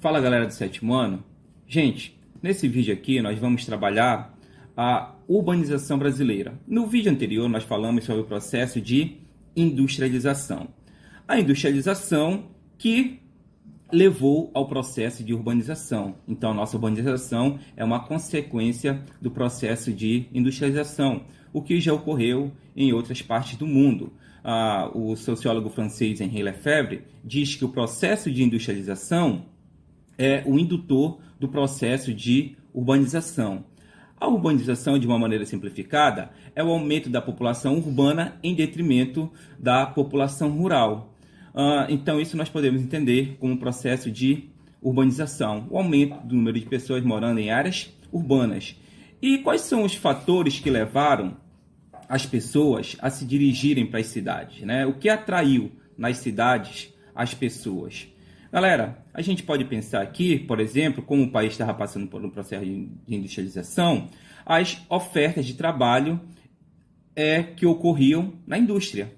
Fala galera do sétimo ano. Gente, nesse vídeo aqui nós vamos trabalhar a urbanização brasileira. No vídeo anterior nós falamos sobre o processo de industrialização. A industrialização que levou ao processo de urbanização. Então a nossa urbanização é uma consequência do processo de industrialização, o que já ocorreu em outras partes do mundo. O sociólogo francês Henri Lefebvre diz que o processo de industrialização é o indutor do processo de urbanização. A urbanização, de uma maneira simplificada, é o aumento da população urbana em detrimento da população rural. Então, isso nós podemos entender como um processo de urbanização, o aumento do número de pessoas morando em áreas urbanas. E quais são os fatores que levaram as pessoas a se dirigirem para as cidades, né? O que atraiu nas cidades as pessoas? Galera, a gente pode pensar aqui, por exemplo, como o país estava passando por um processo de industrialização, as ofertas de trabalho que ocorriam na indústria,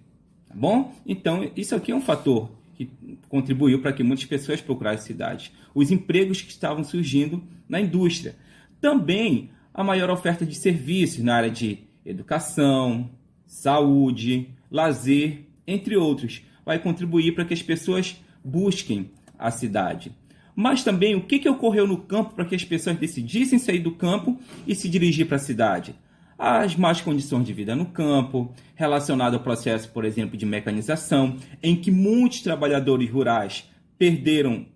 tá bom? Então, isso aqui é um fator que contribuiu para que muitas pessoas procurassem cidades. Os empregos que estavam surgindo na indústria. Também a maior oferta de serviços na área de educação, saúde, lazer, entre outros, vai contribuir para que as pessoas busquem a cidade. Mas também o que ocorreu no campo para que as pessoas decidissem sair do campo e se dirigir para a cidade? As más condições de vida no campo, relacionado ao processo, por exemplo, de mecanização, em que muitos trabalhadores rurais perderam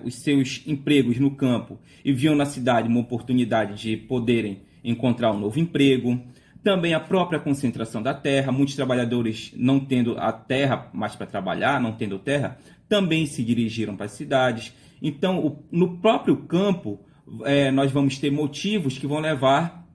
os seus empregos no campo e viam na cidade uma oportunidade de poderem encontrar um novo emprego. Também a própria concentração da terra, muitos trabalhadores não tendo a terra mais para trabalhar, não tendo terra, também se dirigiram para as cidades. Então, no próprio campo, nós vamos ter motivos que vão levar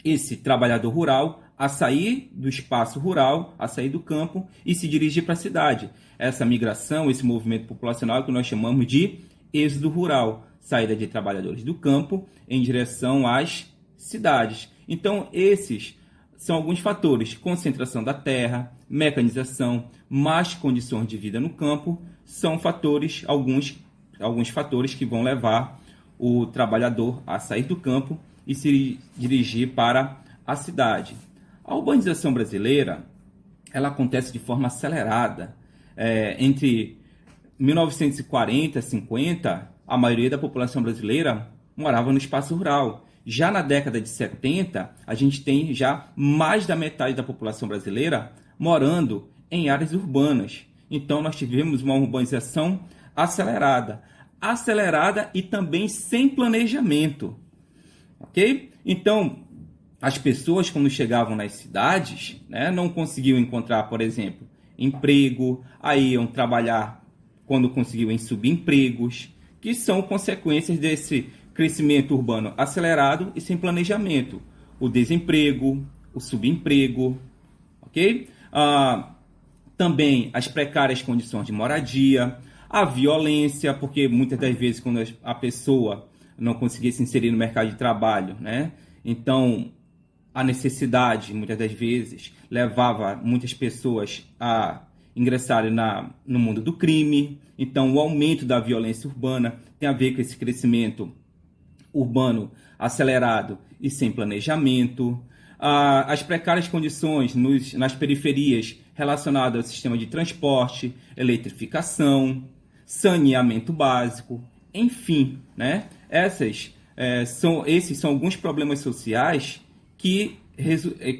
esse trabalhador rural a sair do espaço rural, a sair do campo e se dirigir para a cidade. Essa migração, esse movimento populacional que nós chamamos de êxodo rural, saída de trabalhadores do campo em direção às cidades. Então, esses são alguns fatores: concentração da terra, mecanização, más condições de vida no campo, são fatores, alguns fatores que vão levar o trabalhador a sair do campo e se dirigir para a cidade. A urbanização brasileira, ela acontece de forma acelerada. Entre 1940 e 50, a maioria da população brasileira morava no espaço rural. Já na década de 70, a gente tem já mais da metade da população brasileira morando em áreas urbanas. Então, nós tivemos uma urbanização acelerada e também sem planejamento, ok? Então, as pessoas, quando chegavam nas cidades, né, não conseguiam encontrar, por exemplo, emprego, aí iam trabalhar quando conseguiam em subempregos, que são consequências desse crescimento urbano acelerado e sem planejamento. O desemprego, o subemprego, ok? Também as precárias condições de moradia, a violência, porque muitas das vezes quando a pessoa não conseguia se inserir no mercado de trabalho, né? Então, a necessidade, muitas das vezes, levava muitas pessoas a ingressarem no mundo do crime. Então, o aumento da violência urbana tem a ver com esse crescimento urbano acelerado e sem planejamento. As precárias condições nas periferias relacionadas ao sistema de transporte, eletrificação, saneamento básico, enfim, né? Esses são alguns problemas sociais que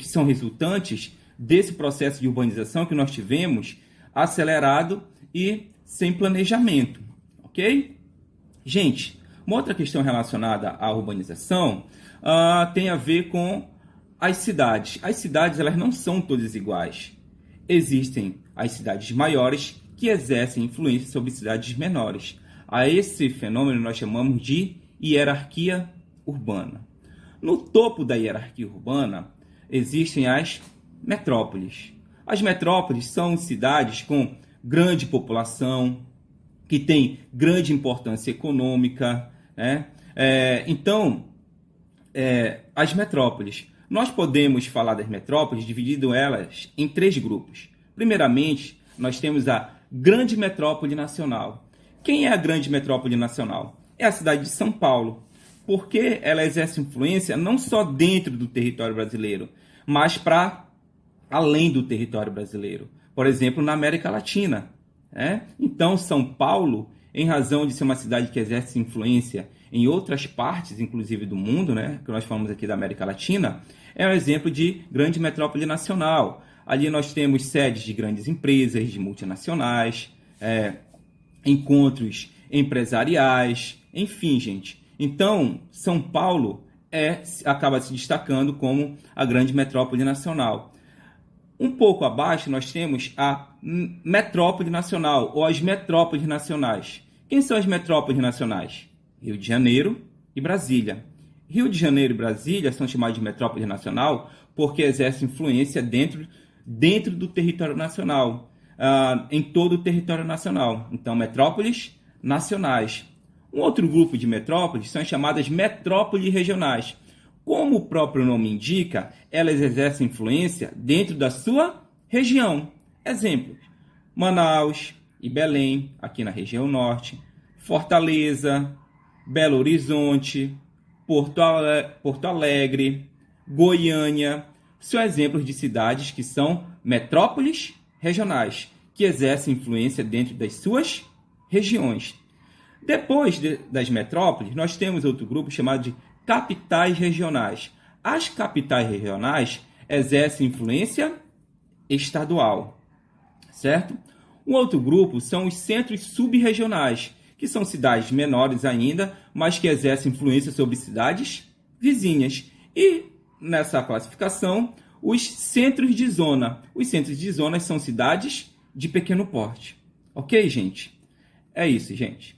são resultantes desse processo de urbanização que nós tivemos acelerado e sem planejamento, ok? Gente, uma outra questão relacionada à urbanização tem a ver com as cidades. As cidades, elas não são todas iguais. Existem as cidades maiores que exercem influência sobre cidades menores. A esse fenômeno nós chamamos de hierarquia urbana. No topo da hierarquia urbana existem as metrópoles. As metrópoles são cidades com grande população, que têm grande importância econômica, né? Então, as metrópoles. Nós podemos falar das metrópoles dividindo elas em 3 grupos. Primeiramente, nós temos a grande metrópole nacional. Quem é a grande metrópole nacional? é a cidade de São Paulo, porque ela exerce influência não só dentro do território brasileiro, mas para além do território brasileiro. Por exemplo, na América Latina. Então, São Paulo, em razão de ser uma cidade que exerce influência em outras partes, inclusive do mundo, que nós falamos aqui da América Latina, é um exemplo de grande metrópole nacional. Ali nós temos sedes de grandes empresas, de multinacionais, encontros empresariais, enfim, gente. Então, São Paulo acaba se destacando como a grande metrópole nacional. Um pouco abaixo, nós temos a metrópole nacional, ou as metrópoles nacionais. Quem são as metrópoles nacionais? Rio de Janeiro e Brasília. Rio de Janeiro e Brasília são chamados de metrópole nacional porque exercem influência dentro do território nacional, em todo o território nacional. Então, metrópoles nacionais. Um outro grupo de metrópoles são as chamadas metrópoles regionais. Como o próprio nome indica, elas exercem influência dentro da sua região. Exemplos: Manaus e Belém, aqui na região norte, Fortaleza, Belo Horizonte, Porto Alegre, Goiânia, são exemplos de cidades que são metrópoles regionais, que exercem influência dentro das suas regiões. Depois das metrópoles, nós temos outro grupo chamado de capitais regionais. As capitais regionais exercem influência estadual, certo? Um outro grupo são os centros subregionais, que são cidades menores ainda, mas que exercem influência sobre cidades vizinhas. E, nessa classificação, os centros de zona. Os centros de zona são cidades de pequeno porte. Ok, gente? É isso, gente.